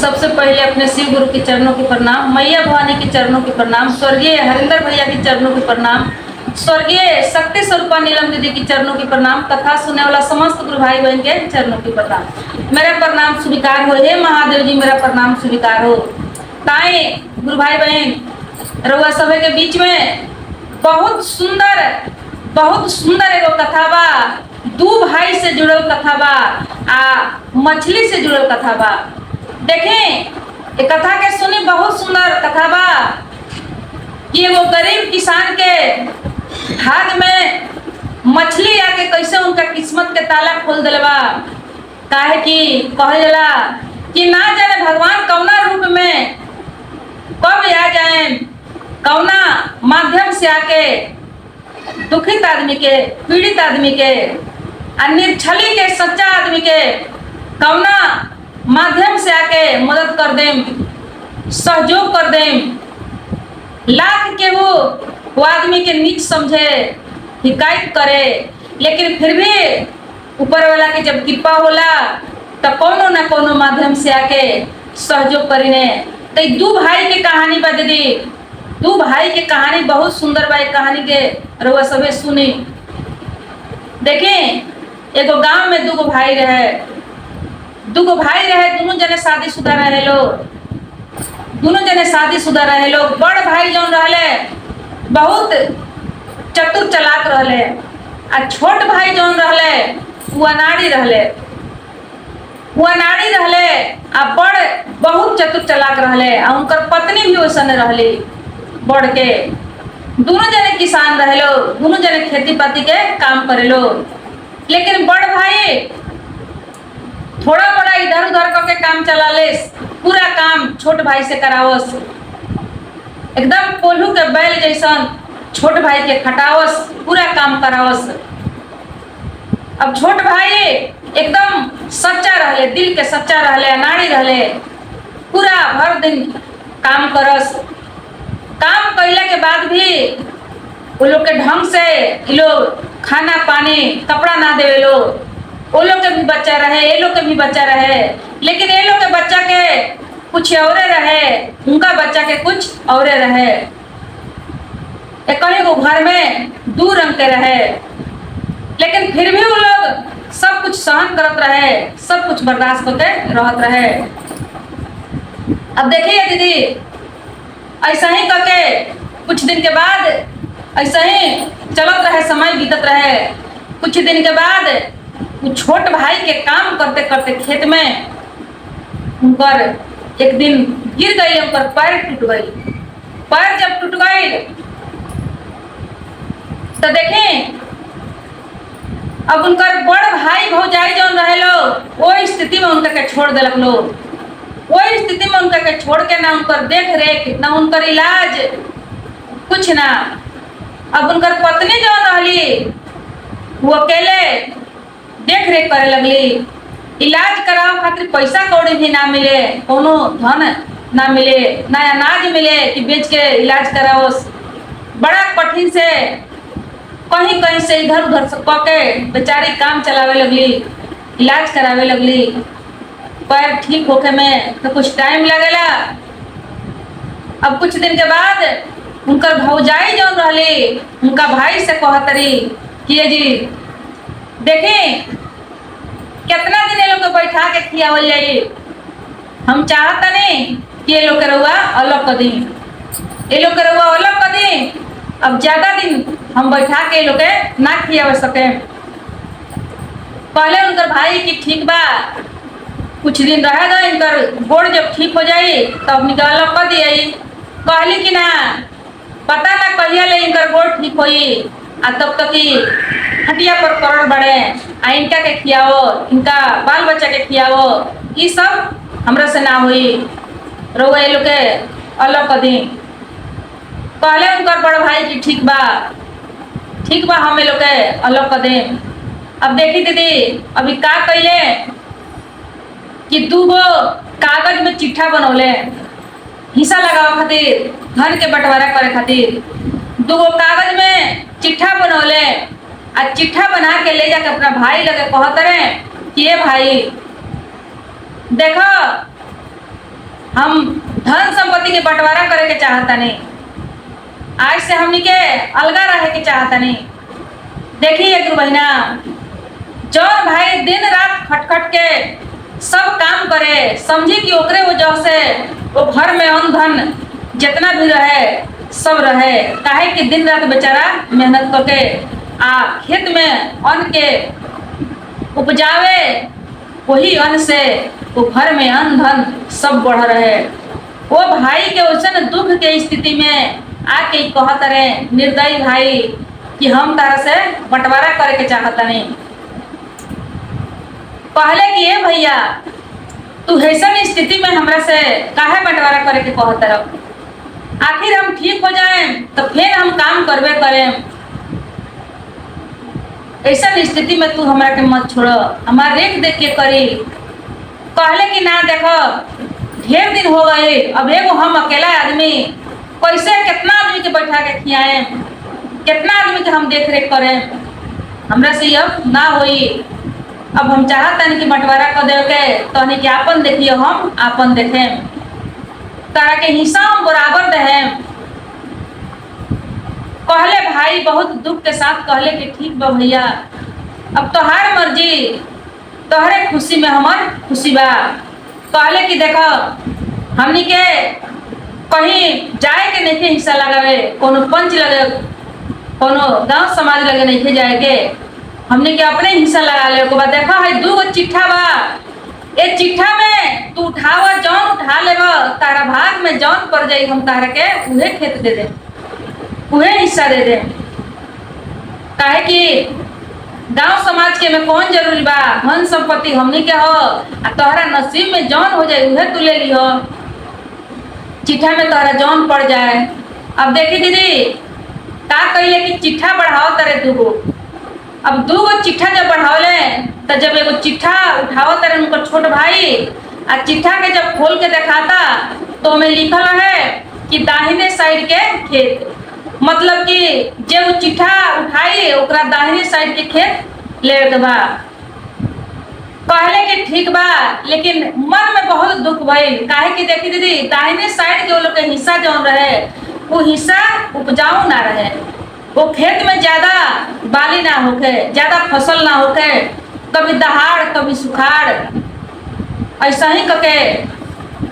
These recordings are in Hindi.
सबसे पहले अपने शिव गुरु के चरणों के प्रणाम, मैया भवानी के चरणों के प्रणाम, स्वर्गीय हरिंदर भैया के चरणों के प्रणाम, स्वर्गीय शक्ति स्वरूपा नीलम दीदी के चरणों के प्रणाम, कथा सुनने वाला समस्त गुरु भाई बहन के चरणों के प्रणाम। मेरा प्रणाम स्वीकार हो, हे महादेव जी मेरा प्रणाम स्वीकार हो। ताए गुरु भाई बहन रउआ सभे के बीच में बहुत सुंदर एगो कथा बा। दू भाई से जुड़ल कथा बा आ मछली से जुड़ल कथा बा। देखें ये कथा के सुनी, बहुत सुंदर कथा बा कि एगो गरीब किसान के भाग में मछली आके कैसे उनका किस्मत के ताला खोल दिल बा। काहे कि कहल जाला कि ना जाने भगवान कौना रूप में कब आ जाए, कौना माध्यम से आके दुखित आदमी के, पीड़ित आदमी के, निर्छली के, सच्चा आदमी के कौना माध्यम से आके मदद कर देम, सहयोग कर देम। लाख के वो आदमी के नीच समझे, हिकायत करे, लेकिन फिर भी ऊपर वाला के जब कृपा होला तो कोनो ना कोनो माध्यम से आके सहयोग करीने। तो दू भाई के कहानी बा दीदी, दू भाई के कहानी बहुत सुंदर बा। कहानी के रउआ सभे सुनी। देखें एगो गांव में दूगो भाई रहे, दोनों जने शादीशुदा रहे लोग। बड़ भाई जौन रहले बहुत चतुर चलाक रहले, आ छोट भाई जौन रहले वो अनाड़ी रहले आ बड़ बहुत चतुर चलाक रहले। आ उनकर पत्नी भी वैसन रहली बड़ के। दोनों जने किसान रहे लोग, दोनों जने खेती पाती के काम करे लोग। लेकिन बड़ भाई थोड़ा बड़ा इधर उधर करके काम चला ले, पूरा काम छोट भाई से करावस। एकदम कोल्हू के बैल जैसन छोट भाई के खटावस, पूरा काम करावस। अब छोट भाई एकदम सच्चा रहले, दिल के सच्चा रहले, अनाड़ी रहले, पूरा भर दिन काम करस। काम कैला के बाद भी वो लोग के ढंग से लोग खाना पानी कपड़ा ना देवे लोग। वो लोग के भी बच्चा रहे, ये लोग के भी बच्चा रहे, लेकिन ये लोग के बच्चा के कुछ और रहे, उनका बच्चा के कुछ और रहे। एक वो घर में दू रंग के रहे, लेकिन फिर भी वो लोग सब कुछ सहन करत रहे, सब कुछ बर्दाश्त करके रहत रहे। अब देखिए दीदी, ऐसा ही करके कुछ दिन के बाद ऐसा ही चलत रहे, समय बीतत रहे। कुछ दिन के बाद वो छोट भाई के काम करते करते खेत में उनकर एक दिन गिर गई, उनकर पैर टूट गई। पैर जब टूट गई तो देखें अब उनकर बड़ भाई भौजाई जौन रहे लोग वो स्थिति में उनका के छोड़ दिलक लोग। वो स्थिति में उनका के छोड़ के ना उनकर देख रेख, ना उनकर इलाज, कुछ ना। अब उनकर पत्नी जौन रहली वो अकेले देख रेख करे लगली। इलाज कराओ खातिर पैसा कौड़ी भी ना मिले, कोनो धन ना मिले, ना अनाज मिले कि बेच के इलाज कराओ। बड़ा कठिन से कहीं कहीं से इधर उधर से के बेचारी काम चलावे लगली, इलाज करावे लगली। पैर ठीक होके में तो कुछ टाइम लगेला। अब कुछ दिन के बाद उनकर भौजाई जौन रहली उनका भाई से कहतरी कि जी देखें कितना दिन ये लोग को बैठा के खियावल जाई, हम चाहता नहीं कि ये लोग के रउआ अलग कर दी, ये लोग के रउआ अलग कर दी। अब ज्यादा दिन हम बैठा के लोग के ना खियाव सके। पहले उनकर भाई की ठीक बा, कुछ दिन रहेगा, इनकर गोड़ जब ठीक हो जाई तब निकाल अलग कर दिया। कहली कि ना पता ना कहिया ले इनकर गोड़ ठीक होई, आ तब तक ही हटिया पर पड़ल बड़े, आ इनका के खियाओ, इनका बाल बच्चा के खियाओ, ये सब हमरा से ना हुई, रउआ ये लोग के अलग कर दी। पहले उनकर बड़ भाई की ठीक बा हम लोग के अलग कर दे। अब देखी दीदी अभी का कैले कि दूगो कागज में चिट्ठा बनौले, हिस्सा लगावे खातिर, धन के बंटवारा करे खातिर दूगो कागज में चिट्ठा बनौले। आ चिट्ठा बना के ले जाके अपना भाई लगे कहत रहे कि ये भाई देखो हम धन संपत्ति के बंटवारा करे के चाहता नहीं, आज से हमनी के अलगा रहे के चाहता नहीं। देखिए गुरु बहिना, जौन भाई दिन रात खटखट के सब काम करे, समझी कि ओकरे वजह से वो घर में अन्न धन जितना भी रहे सब रहे। काहे कि दिन रात बेचारा मेहनत करके आ खेत में अन्न के उपजावे, वही अन्न से वो घर में अन्न धन सब बढ़ रहे। वो भाई के वैसन दुख के स्थिति में आके कहत रहे निर्दयी भाई कि हम तारा से बंटवारा करे के चाहता नहीं। पहले कि ये भैया तू ऐसन स्थिति में हमरा से काहे बंटवारा करे के कहत रह, आखिर हम ठीक हो जाए तो फिर हम काम करबे करें। ऐसा स्थिति में तू हमरा के मत छोड़, हमार रेख देख के करी। कहले कि ना देखो ढेर दिन हो गए, अब एगो हम अकेला आदमी कैसे कितना आदमी के बैठा के खियाए, कितना आदमी के हम देख रेख करें, हमरा से अब ना होई। अब हम चाहता नहीं कि बंटवारा कर दे के तहनी कि आपन देखिए हम आपन देखें, तारा के हिस्सा हम बराबर दें। कहले भाई बहुत दुख के साथ कहले कि ठीक बा भैया, अब तोहार मर्जी, तोहरे खुशी में हमार खुशी बा। कहले कि देखो हमनी के कहीं जाए के नहीं हिस्सा लगावे, कोनो पंच लगे, कोनो गांव समाज लगे नहीं जाए के, हमने के अपने हिस्सा लगा ले। के बाद देखो है 2 गो चिट्ठा बा, ए चिट्ठा में तू उठावा जौन उठा लेबा, तारा भाग में जौन पड़ जाई हम तारा के उहे खेत दे दे, उहे हिस्सा दे दे। काहे कि गांव समाज के में कौन जरूरी बा, धन संपत्ति हमनी के हो, आ तोहरा नसीब में जौन हो जाए उहे तू ले लिहो, चिट्ठा में तोहरा जौन पड़ जाए। अब देखी दीदी का कहिले कि चिट्ठा बढ़ाओ तारे 2 गो, अब 2 गो चिट्ठा जब बढ़ावले तो जब एगो चिट्ठा उठाओ तारे उनका छोट भाई, आ चिट्ठा के जब खोल के दिखाता तो में लिखल है कि दाहिने साइड के खेत, मतलब कि जे वो चिट्ठा उठाई ओकरा दाहिने साइड के खेत ले के बा। कहले कि ठीक बा, लेकिन मन में बहुत दुख भइल। काहे कि देखी दीदी दाहिने साइड के वो लोग के हिस्सा जौन रहे वो हिस्सा उपजाऊ ना रहे, वो खेत में ज्यादा बाली ना होके, ज्यादा फसल ना होके, कभी दहाड़ कभी सुखाड़ ऐसा ही करके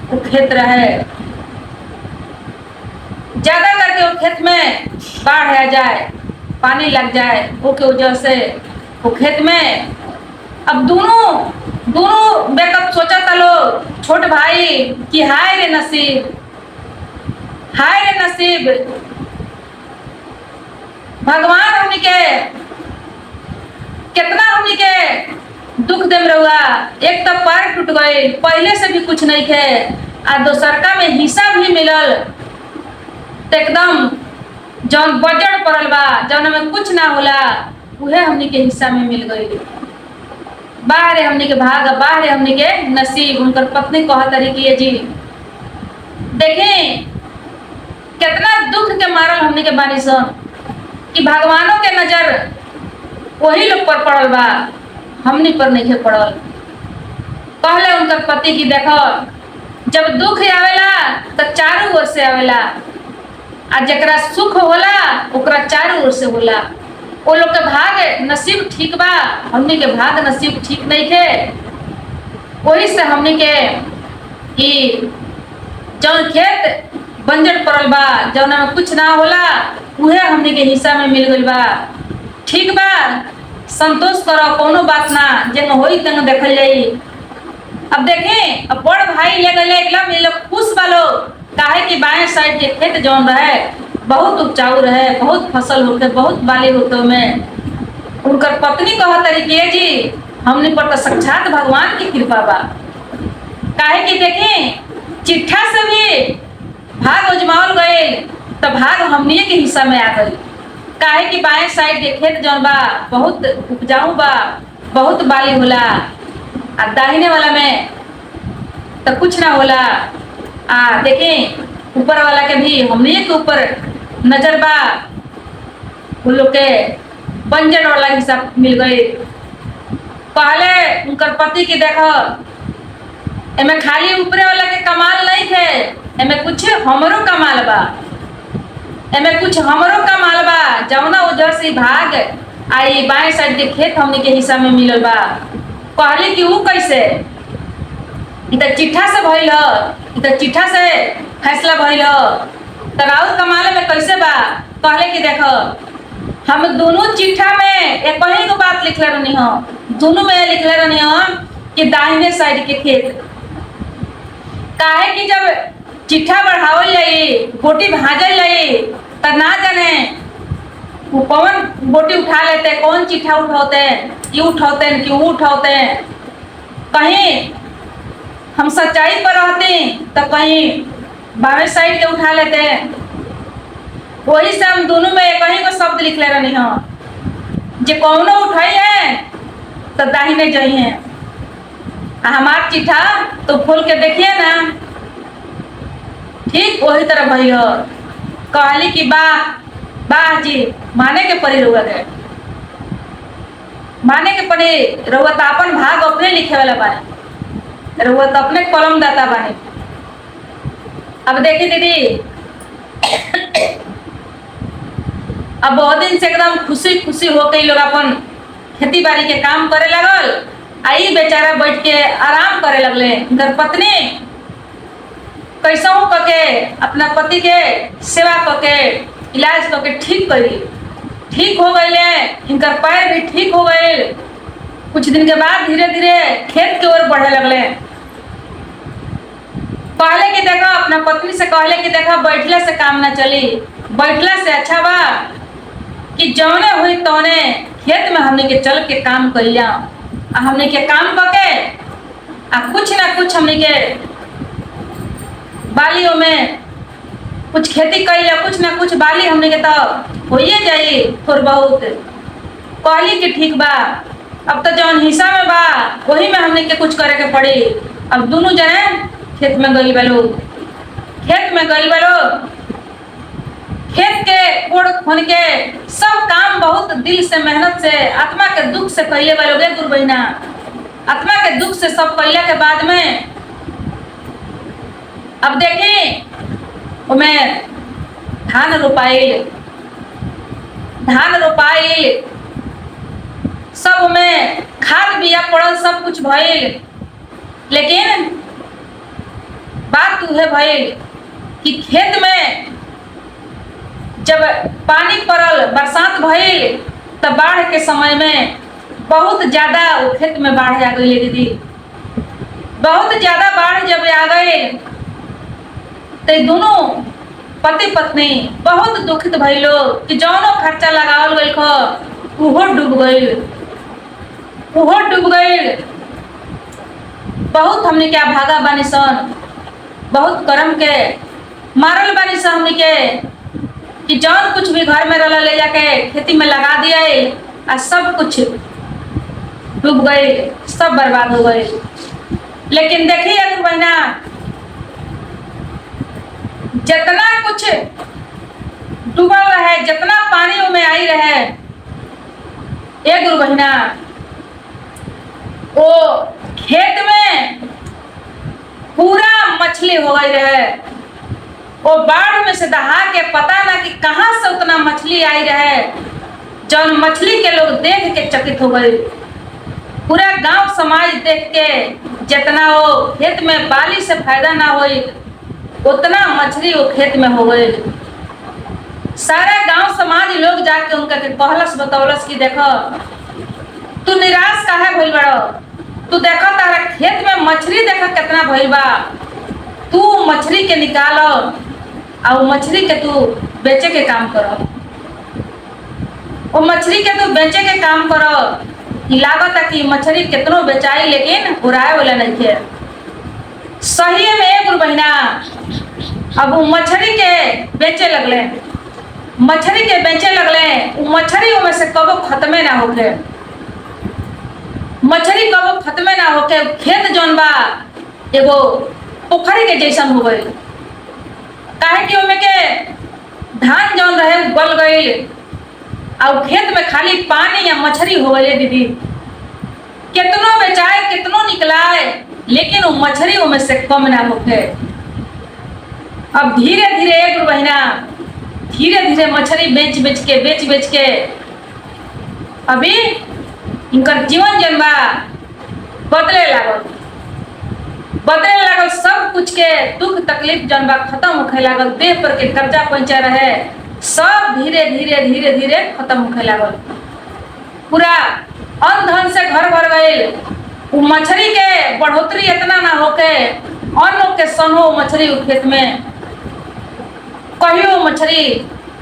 वो खेत रहे। ज्यादा करके वो खेत में बाढ़ आ जाए, पानी लग जाए, वो के वजह से वो खेत में अब दोनों बेकअप सोचा था लोग छोट भाई कि हाय रे नसीब, हाय रे नसीब, भगवान हमनी के कितना हमनी के दुख देम रहुआ। एक तो पैर टूट गई, पहले से भी कुछ नहीं थे, आ दोसरका में हिस्सा भी मिलल तो एकदम जौन बजट पड़ल बा, जौन में कुछ ना होला उहे हमनी के हिस्सा में मिल गई। बाहर हमनी के भाग, बाहर हमनी के नसीब। उनकर पत्नी कहत रही कि जी देखें कितना दुख के मारल हमनी के बानी सन कि भगवानों के नजर वही लोग पर पड़ल बा, हमनी पर नहीं पड़ल। कहले उनकर पति की देखो जब दुख आवेला तो चारों ओर से आवेला, आ जकरा सुख होला ओकरा चारों ओर से होला। वो लोग के भाग नसीब ठीक बा, हमनी के भाग नसीब ठीक नहीं थे। वही से हमनी के कि जौन खेत बंजर पड़ल बा, जौन में कुछ ना होला उहे हमनी के हिस्सा में मिल गइल बा। ठीक बा, संतोष करो, कोनो बात ना, जंग होई तंग देखल जाई। अब देखें अब बड़ भाई ले गए एकदम ये लोग खुश बालो। काहे कि बाएं साइड के खेत जौन रहे बहुत उपजाऊ रहे, बहुत फसल होके, बहुत बाली होके में। उनकर पत्नी कहत रही कि जी हमने पर तो साक्षात भगवान की कृपा बा। काहे कि देखें चिट्ठा से भी भाग उजमावल गए तो भाग हमनी के हिस्सा में आ गई। काहे कि बाएं साइड के खेत जौन बा बहुत उपजाऊ बा, बहुत बाली होला, आ दाहिने वाला में तो कुछ ना होला। आ देखें ऊपर वाला के भी हमनी के ऊपर नजर बा, उन लोग के बंजर वाला हिस्सा मिल गई। पहले उनकर पति की देखो एमे खाली ऊपरे वाला के कमाल नहीं थे, एमे कुछ हमरो कमाल बा, एमे कुछ हमरो कमाल बा। जौना उधर से भाग आई बाएं साइड के खेत हमनी के हिस्सा में मिलल बा। कहली कि ऊ कैसे, इ त चिट्ठा से भइल ह, इ त चिट्ठा से फैसला भइल ह। तराउर कमाल में कैसे बा, कहले कि देखो हम दोनों चिट्ठा में एक ही को बात लिखले रहनी हो। दोनों में लिखले रहनी हो कि दाहिने साइड के खेत, काहे कि जब चिट्ठा बढ़ावल जाई, गोटी भाजल जाई, त ना जाने वो कौन गोटी उठा लेते, कौन चिट्ठा उठाते, ये उठाते कि वो उठाते। कहीं हम सच्चाई पर रहते तो कहीं बाएं साइड के उठा लेते। वही से हम दोनों में एक ही को शब्द लिखले रहनी हो, जे कौनो उठाई है तो दाहिने जाई है। हमार चिट्ठा तो खोल के देखिए ना, ठीक वही तरह भई हो। कहली कि वाह वाह जी, माने के परी रउआ के, माने के परी रउआ तो अपन भाग अपने लिखे वाला बानी, रउआ तो अपने कलम दाता बानी। अब देखी दीदी, अब बहुत दिन से एकदम खुशी खुशी होके लोग अपन खेती बाड़ी के काम करे लगल। आई बेचारा बैठ के आराम करे लगले। घर पत्नी कैसा करके अपना पति के सेवा करके इलाज करके ठीक करी, ठीक हो गए, इनका पैर भी ठीक हो गए। कुछ दिन के बाद धीरे धीरे खेत की ओर बढ़े लगले। कहले कि देखो, अपना पत्नी से कहले कि देखो बैठले से काम ना चली, बैठले से अच्छा बा कि जौने हुई तौने खेत में हमने के चल के काम करिया। हमने के काम करके कुछ ना कुछ हमने के बालियों में कुछ खेती करिया, कुछ ना कुछ बाली हमने के तो होइए जाई थोड़ बहुत। कहली कि ठीक बा, अब तो जौन हिस्सा में बा वही में हमने के कुछ करे के पड़ी। अब दोनों जने खेत में गई बलो, खेत में गई बलो, खेत के कोड़ खोन के सब काम बहुत दिल से मेहनत से आत्मा के दुख से कइले बलोगे गुरु बहिना। आत्मा के दुख से सब कइले के बाद में अब देखी उमें धान रोपाइल, धान रोपाइल, सब में खाद बिया पड़ल, सब कुछ भइल। लेकिन बात उहे भइल कि खेत में जब पानी पड़ल, बरसात भइल, तब बाढ़ के समय में बहुत ज्यादा खेत में बाढ़ आ गई दीदी। बहुत ज्यादा बाढ़ जब आ गए तो दोनों पति पत्नी बहुत दुखित भइलो कि जौनो खर्चा लगावल गइल खो उहो डूब गइल, उहो डूब गइल। बहुत हमने क्या भागा बानी सन, बहुत कर्म के मारल बानी सन हमने के कि जौन कुछ भी घर में रहला ले जाके खेती में लगा दिया और सब कुछ डूब गए, सब बर्बाद हो गए। लेकिन देखिए गुरु बहिना, जितना कुछ डूबल रहे, जितना पानी में आई रहे, ये गुरु बहिना वो खेत में पूरा मछली हो गई रहे। वो बाढ़ में से दहा के पता ना कि कहां से उतना मछली आई रहे, जौन मछली के लोग देख के चकित हो गए। पूरा गांव समाज देख के जितना वो खेत में बाली से फायदा ना होई उतना मछली वो खेत में हो गए। सारा गांव समाज लोग जाके उनका के कहलस बतौलस कि देखो तू निराश काहे भइल बड़ो, तू देखो तारा खेत में मछली देखो कितना भइल बा, तू मछली के निकालो और मछली के तू बेचे के काम करो, वो मछली के तू बेचे के काम करो। लागत है कि मछली कितनो बेचाई लेकिन उड़ाए वाला नहीं है। सही में गुरु बहिना अब वो मछली के बेचे लगले, मछली के बेचे लगले। वो मछली में से कबो खत्मे ना होके, मछली कबो खत्मे ना होके खेत जौन बा एगो पोखरी के जैसन हो गई। काहे कि ओमे के धान जौन रहे गल गई और खेत में खाली पानी या मछली हो गई दीदी। कितनो बेचाए कितनो निकलाए लेकिन वो मछली में से कम ना होके। अब धीरे धीरे एक बहिना धीरे धीरे मछली बेच बेच के अभी इनकर जीवन जनबा बदले लागल सब कुछ के दुख तकलीफ जनबा खत्म होखे लागल, देह पर के कर्जा पहुंचा रहे सब धीरे धीरे धीरे धीरे खत्म होखे लागल। पूरा अन्न धन से घर भर गए। वो मछली के बढ़ोतरी इतना ना होके अन्न के सन हो मछली खेत में कहियो मछली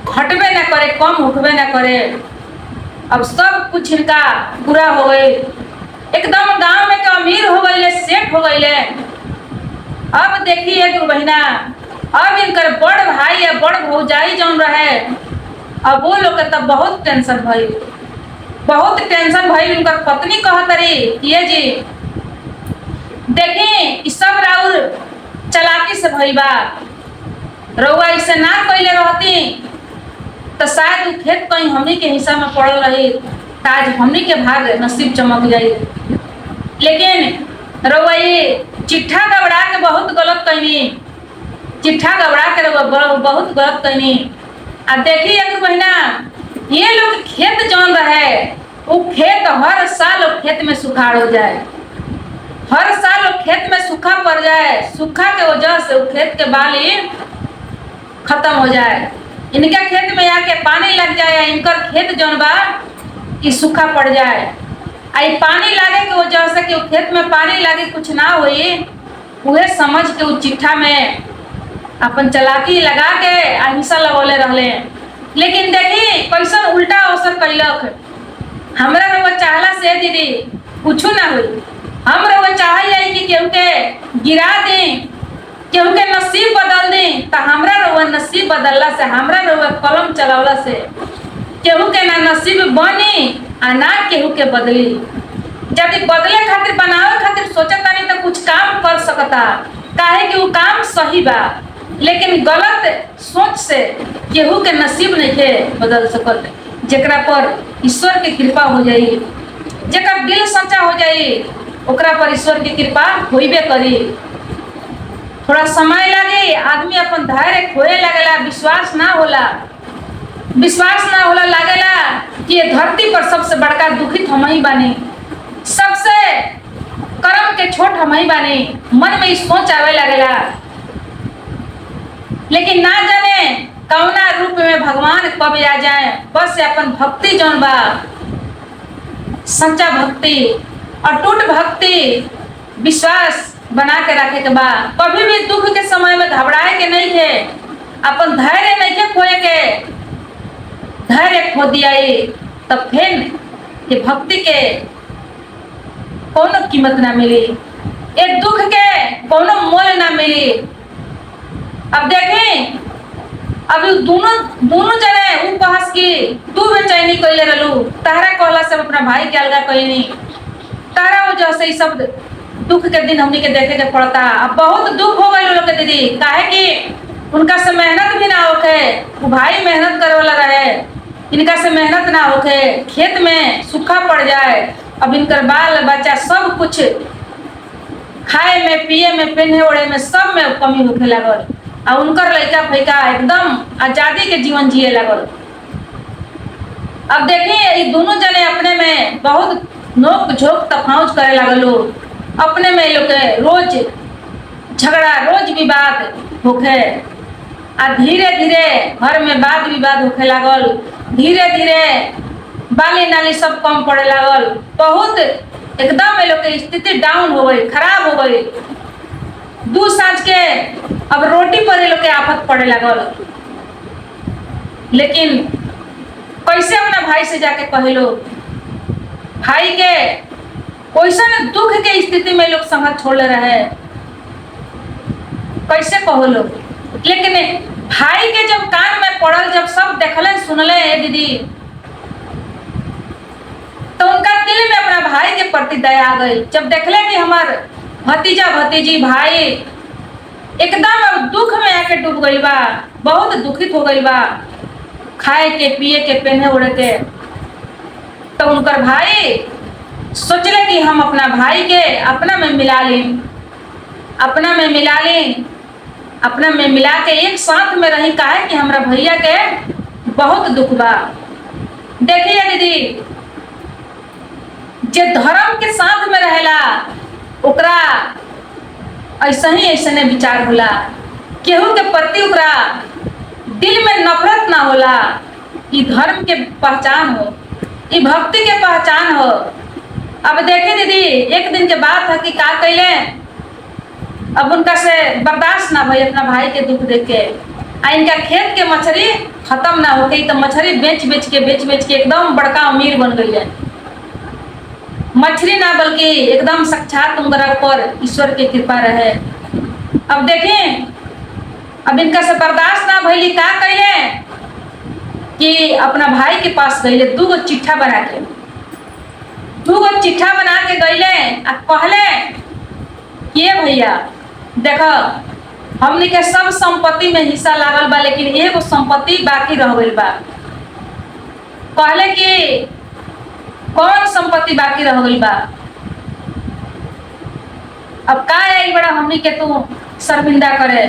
घटबे ना करे, कम होखबे ना करे। अब सब कुछ इनका पूरा हो गए, एकदम गांव में का अमीर हो गए, सेठ हो गए। अब देखिए एक बहिना, अब इनकर बड़ भाई या बड़ भौजाई जौन रहे, अब वो लोग तब बहुत टेंशन भई। उनकर पत्नी कहत रही ये जी देखी सब राउर चलाकी से भई बा, रउआ इसे ना कइले रहती तो शायद वो खेत कहीं हमनी के हिस्सा में पड़ल रही, आज हमनी के भाग नसीब चमक जाई। लेकिन रउआ ये चिट्ठा गबड़ा के बहुत गलत कहनी, बहुत गलत कहनी। आ देखी एक महीना ये लोग खेत जौन रहे, वो खेत हर साल खेत में सुखाड़ हो जाए, हर साल खेत में सूखा पड़ जाए। सूखा के वजह से वो खेत के बाली खत्म हो जाए, इनके खेत में आके पानी लग जाए, इनकर खेत जौन बा कि सूखा पड़ जाए। आई पानी लागे के वजह से कि खेत में पानी लागे कुछ ना हुई, उहे समझ के वो चिट्ठा में अपन चलाकी लगा के हिस्सा लगौले रहले। लेकिन देखी कैसन उल्टा अवसर कैलक। हमरा रउआ चाहला से दीदी कुछ ना हुई, हम रउआ चाहल जाई कि केहू के गिरा दी, केहू के नसीब बदल दी, तो हमरा रउआ नसीब बदलला से, हमरा रउआ कलम चलावला से केहू के ना नसीब बनी आ ना केहू के बदली। यदि बदले खातिर बनावे खातिर सोचता नहीं तो कुछ काम कर सकता, काहे कि वो काम सही बा, लेकिन गलत सोच से केहू के नसीब नहीं के बदल सकत। जेकरा पर ईश्वर की कृपा हो जाई, जेकर दिल सच्चा हो जाई, ओकरा पर ईश्वर की कृपा होइबे करी। थोड़ा समय लगे, आदमी अपन धैर्य खोए लगेला, विश्वास ना होला लागेला कि ये धरती पर सबसे बड़का दुखित हम ही बानी, सबसे कर्म के छोट हम ही बानी, मन में सोच आवे लगेला। लेकिन ना जाने कौना रूप में भगवान कब आ जाए। बस अपन भक्ति जौन बा, सच्चा भक्ति, अटूट भक्ति, विश्वास बना के रखे के बा। कभी भी दुख के समय में घबराए के नहीं है, अपन धैर्य नहीं के खोए के, धैर्य खो दिया तब फिर ये भक्ति के कोनो कीमत ना मिली, ये दुख के कोनो मोल ना मिली। अब देखें, अभी दोनों जने ऊ कहस की तू बेचैनी कइले रहलू, तारा कहला से अपना भाई के अलगा कइनी, तारा वजह से सब दुख के दिन हमनी के देखे के पड़ता। अब बहुत दुख हो गई लोग के दीदी, काहे कि उनका से मेहनत भी ना होके, वो भाई मेहनत करे वाला रहे, इनका से मेहनत ना होके, खेत में सूखा पड़ जाए। अब इनकर बाल बच्चा सब कुछ खाए में, पिए में, पहने ओढ़े में सब में कमी होके लगल, और उनकर लड़का फैका एकदम आजादी के जीवन जिए लगल। अब देखिए ये दोनों जने अपने में बहुत नोक झोंक तफाउज करे लगलो, अपने में लोग के रोज झगड़ा, रोज विवाद होके, आ धीरे धीरे घर में वाद विवाद होके लागल, धीरे धीरे बाली नाली सब कम पड़े लागल, बहुत एकदम ये लोग की स्थिति डाउन हो गई, खराब हो गई। दू साँझ के अब रोटी पर ये लोग के आफत पड़े लागल। लेकिन कैसे अपना भाई से जाके कहलो, भाई के कैसे दुख के स्थिति में लोग संगत छोड़ रहे, कैसे कहलो। लेकिन भाई के जब कान में पड़ल, जब सब देखले सुनले दीदी, तो उनका दिल में अपना भाई के प्रति दया आ गई। जब देखले कि हमार भतीजा भतीजी भाई एकदम अब दुख में आके डूब गई बा, बहुत दुखित हो गई बा, खाए के, पिए के, पहने ओढ़े के, तो उनकर भाई सोचले कि हम अपना भाई के अपना में मिला ली, अपना में मिला के एक साथ में रही। काहे कि हमरा भैया के बहुत दुख बा। देखिए दीदी, जे धर्म के साथ में रहेला ओकरा ऐसने विचार होला। केहू के प्रति ओकरा दिल में नफरत ना होला। ई धर्म के पहचान हो, ई भक्ति के पहचान हो। अब देखिए दीदी, एक दिन के बात है कि का कैले, अब उनका से बर्दाश्त ना भई अपना भाई के दुख देख के। इनका खेत के मछली खत्म ना हो गई तो मछली बेच बेच के एकदम बड़का अमीर बन गई है। मछली ना बल्कि एकदम साक्षात उनका पर ईश्वर की कृपा रहे। अब देखें, अब इनका से बर्दाश्त ना भइली, का कैले कि अपना भाई के पास गईले, 2 गो चिट्ठा बना के गईले आ कहले कि ये भैया देखो, हमने के सब संपत्ति में हिस्सा लागल बा, लेकिन एगो संपत्ति बाकी रह गइल बा। कहले कि कौन संपत्ति बाकी रह गइल बा? अब का एक बड़ा हमने के तू शर्मिंदा करे।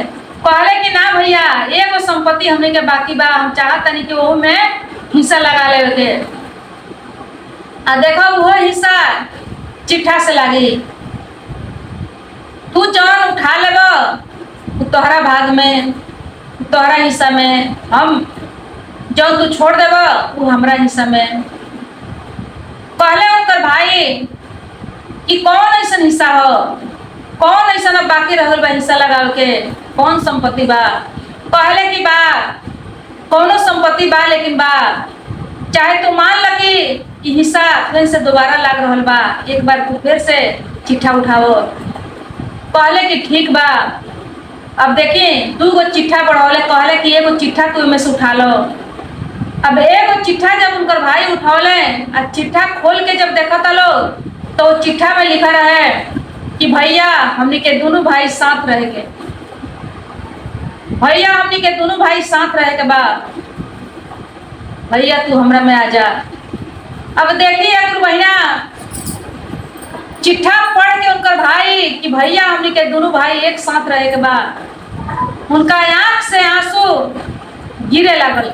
कहले कि ना भैया, एगो संपत्ति हमने के बाकी बा, हम चाहतनी कि वो में हिस्सा लगा ले के। आ देखो वो हिस्सा चिट्ठा से लागी, तू जौन उठा लेबो तोहरा भाग में, तोहरा हिस्सा में, हम जौन तू छोड़ देबो वो हमरा हिस्सा में। कहले उनकर भाई कि कौन ऐसा हिस्सा हो, कौन ऐसा बाकी रहल बा हिस्सा लगाव के, कौन संपत्ति बा? कहले कि बा कौनो संपत्ति बा, लेकिन बा चाहे तू मान लगी कि हिस्सा फिर से दोबारा लाग रहल बा, एक बार तू फिर से चिट्ठा उठाओ। कहले कि ठीक बा। अब देखिए 2 गो चिट्ठा बढ़ौले, कहले कि एगो चिट्ठा तू में से उठा लो। अब एगो चिट्ठा जब उनकर भाई उठौले आ चिट्ठा खोल के जब देखा लो तो चिट्ठा में लिखा रहे कि भैया हमनी के दोनों भाई साथ रहेंगे, भैया हमनी के दोनों भाई साथ रहेंगे बा, भैया तू हमरा में आ जा। अब देखिए एक महीना चिट्ठा पढ़ के उनकर भाई कि भैया हमनी के दोनों भाई एक साथ रहेंगे बा, उनका आंख से आंसू गिरे लागल,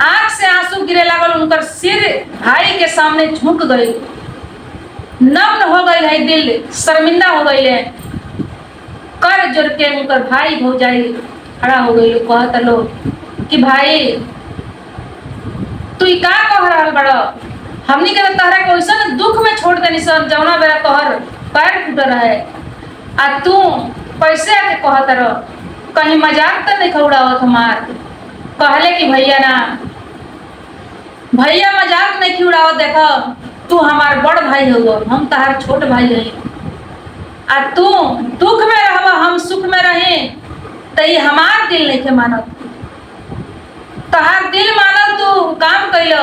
आंख से आंसू गिरे लागल। उनकर सिर भाई के सामने झुक गई, नम्न हो गई है, दिल शर्मिंदा हो गई है। कर जोड़ के उनकर भाई भौजाई खड़ा हो गई, कहत लो कि भाई तू का कह रहल बड़, हमनी के तहरा के वैसन दुख में छोड़ देनी सन जौना बेरा तोहर पैर फूट रहे, आ तू पैसे आके कहत रह, कहीं मजाक तो नहीं खौड़ावत हमार। कहले कि भैया ना, भैया मजाक नहीं खिउड़ावत, देखो तू हमार बड़ भाई हो, हम तहार छोट भाई है, आ तू दुख में रहब हम सुख में रहे तो ये हमार दिल नहीं के मानत, तहार दिल मानल तू काम कैल,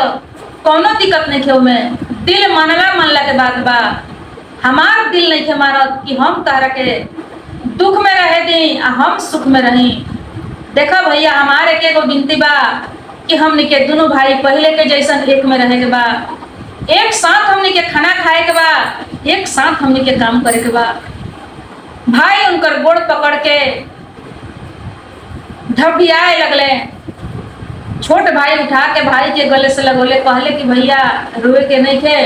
कोनो दिक्कत नहीं के में, दिल मानला के बात बा, हमार दिल नहीं के मानत कि हम तहरा के दुख में रहे दी आ हम सुख में रही। देखा भैया, हमारे के एगो विनती बा कि हमनी के दोनों भाई पहले के जैसन एक में रहे के बा, एक साथ हमनी के खाना खाए के बा, एक साथ हमनी के काम करे के बा। भाई उनकर गोड़ पकड़ के ढबियाए लगले, छोट भाई उठा के भाई के गले से लगोले, कहले कि भैया रोए के नहीं थे,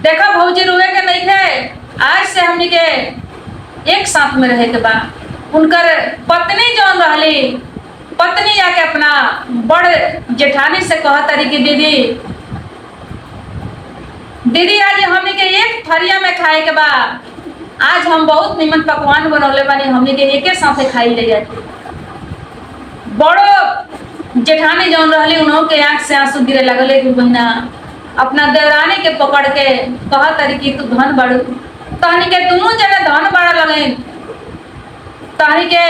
देखा भौजी रोए के नहीं थे, आज से हमनी के एक साथ में रहे के बा। उनकर पत्नी जौन रहली, पत्नी जाके अपना बड़ जेठानी से कहत रही कि दीदी आज हमनी के एक थरिया में खाए के बा, आज हम बहुत निमन पकवान बनौले बानी, हमनी के एके साथे खाई ले जाती। बड़ो जेठानी जौन रहली उन्हों के आंख से आंसू गिरे लगले कि बहना अपना देवरानी के पकड़ के कहत रही कि तू धन बड़ू, तहनी के दोनों जगह धन बड़ा लगे, तहनी के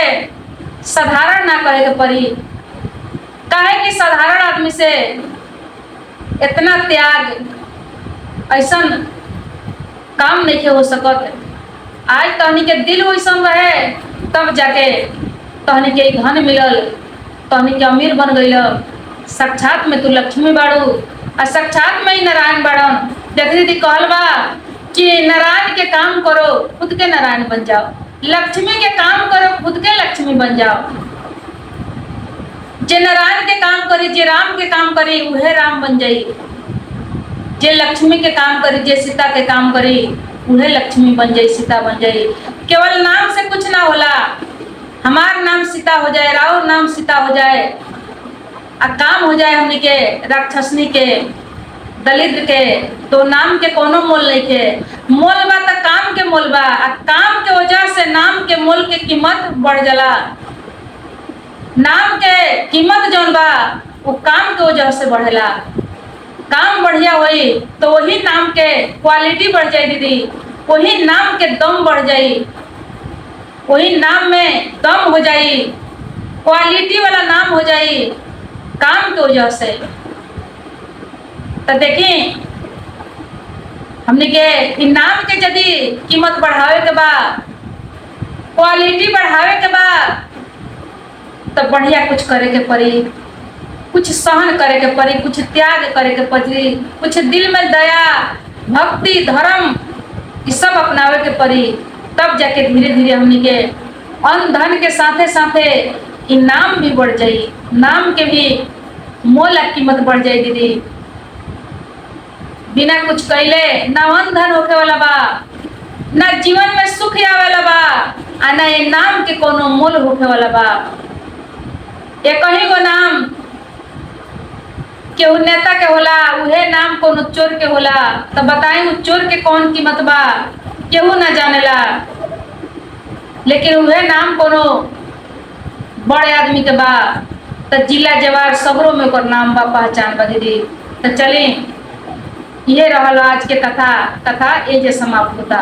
साधारण ना कहे के पड़ी, काहे कि साधारण आदमी से इतना त्याग ऐसन काम नहीं के हो सकत। आज तहनी के दिल वैसन रहे तब जाके तहनी के धन मिलल, तहनी के अमीर बन गई। साक्षात में तू लक्ष्मी बाड़ू और साक्षात में ही नारायण बाड़न। देख दीदी कहल बा कि नारायण के काम करो, खुद के नारायण बन जाओ। लक्ष्मी के काम करो, खुद के लक्ष्मी बन जाओ। जे नारायण के काम करी, जे राम के काम करी, उहे राम बन जाई। जे लक्ष्मी के काम करी, जे सीता के काम करी, उहे लक्ष्मी बन जाई, सीता बन जाई। केवल नाम से कुछ ना होला। हमार नाम सीता हो जाए, राउर नाम सीता हो जाए, आ काम हो जाए हमनी के राक्षसनी के, दलित के, तो नाम के कोनो मोल नहीं के। मोल बा त काम के मोल बा, आ काम के वजह से नाम के मोल के कीमत बढ़ जाला। नाम के कीमत जौन बा वो काम के वजह से बढ़ेला। काम बढ़िया होई तो वही नाम के क्वालिटी बढ़ जाई दीदी, वही नाम के दम बढ़ जाई, वही नाम में दम हो जाई, क्वालिटी वाला नाम हो जाई काम के वजह से। तो देखी हमने के नाम के यदि कीमत बढ़ावे के बा, क्वालिटी बढ़ावे के बा, तो बढ़िया कुछ करे के पड़ी, कुछ सहन करे के पड़ी, कुछ त्याग करे के पड़ी, कुछ दिल में दया, भक्ति, धर्म ये सब अपनावे के पड़ी। तब जाके धीरे धीरे हमनी के अन्न धन के साथे साथे इनाम भी बढ़ जाई, नाम के भी मोल कीमत बढ़ जाई दीदी। बिना कुछ कैले ना अन्न धन होके वाला बा, ना जीवन में सुख आवे वाला बा, आ ना ये नाम के कोनो मोल होके वाला बा। ये कहीं को नाम केहू नेता के होला, उहे नाम कोनो चोर के होला। तो बताई वो चोर के कौन कीमत बा, केहू ना जानेला। लेकिन उहे नाम कोनो बड़े आदमी के बा, तो जिला जवार सबरों में ओकर नाम बा, पहचान बा दीदी। तो चले ये रहल आज के कथा, कथा ए जे समाप्त होता।